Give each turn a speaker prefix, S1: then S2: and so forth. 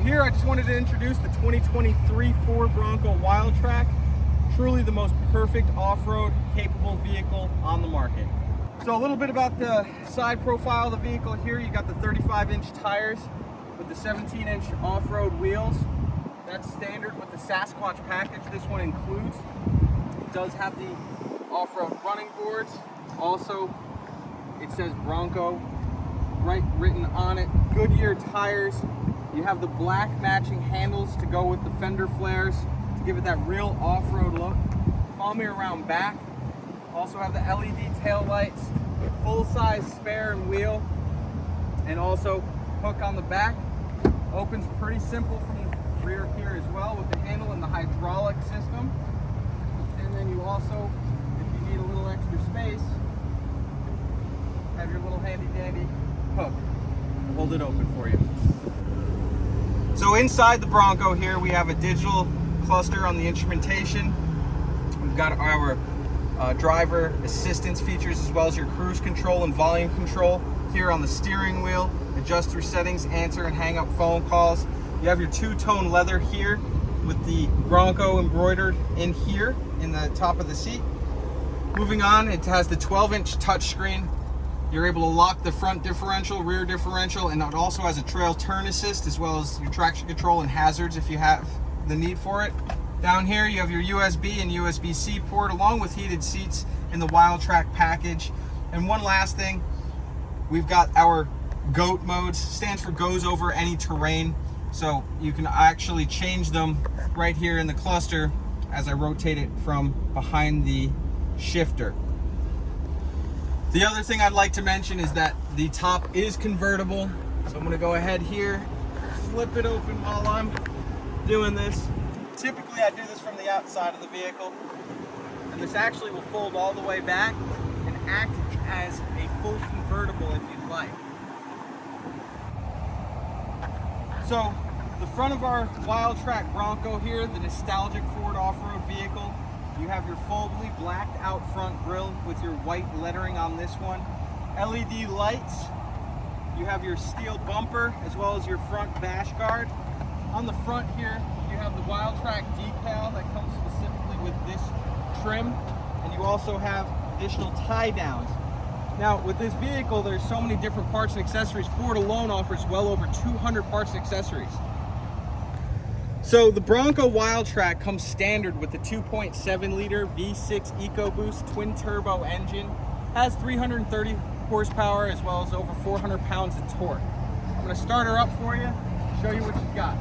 S1: here I just wanted to introduce the 2023 Ford Bronco Wild Track. Truly the most perfect off-road capable vehicle on the market. So a little bit about the side profile of the vehicle here. You got the 35-inch tires with the 17-inch off-road wheels. That's standard with the Sasquatch package this one includes. It does have the off-road running boards. Also, it says Bronco written on it. Goodyear tires. You have the black matching handles to go with the fender flares to give it that real off-road look. Follow me around back. Also have the LED tail lights, full-size spare and wheel, and also hook on the back. Opens pretty simple from the rear here as well with the handle and the hydraulic system. And then you also, if you need a little extra space, have your little handy-dandy hook to hold it open for you. So inside the Bronco here, we have a digital cluster on the instrumentation. We've got our driver assistance features as well as your cruise control and volume control here on the steering wheel. Adjust through settings, answer and hang up phone calls. You have your two-tone leather here with the Bronco embroidered in here in the top of the seat. Moving on, it has the 12-inch touchscreen. You're able to lock the front differential, rear differential, and it also has a trail turn assist as well as your traction control and hazards if you have the need for it. Down here you have your USB and USB-C port along with heated seats in the Wild Track package. And one last thing, we've got our GOAT modes. Stands for goes over any terrain. So you can actually change them right here in the cluster as I rotate it from behind the shifter. The other thing I'd like to mention is that the top is convertible. So I'm gonna go ahead here, flip it open while I'm doing this. Typically I do this from the outside of the vehicle, and this actually will fold all the way back and act as a full convertible if you'd like. So the front of our Wild Track Bronco here, the nostalgic Ford off-road vehicle, you have your fully blacked out front grille with your white lettering on this one. LED lights. You have your steel bumper as well as your front bash guard. On the front here, you have the Wild Track decal that comes specifically with this trim. And you also have additional tie downs. Now with this vehicle, there's so many different parts and accessories. Ford alone offers well over 200 parts and accessories. So the Bronco Wild Track comes standard with the 2.7 liter V6 EcoBoost twin turbo engine. Has 330 horsepower as well as over 400 pounds of torque. I'm going to start her up for you, show you what she's got.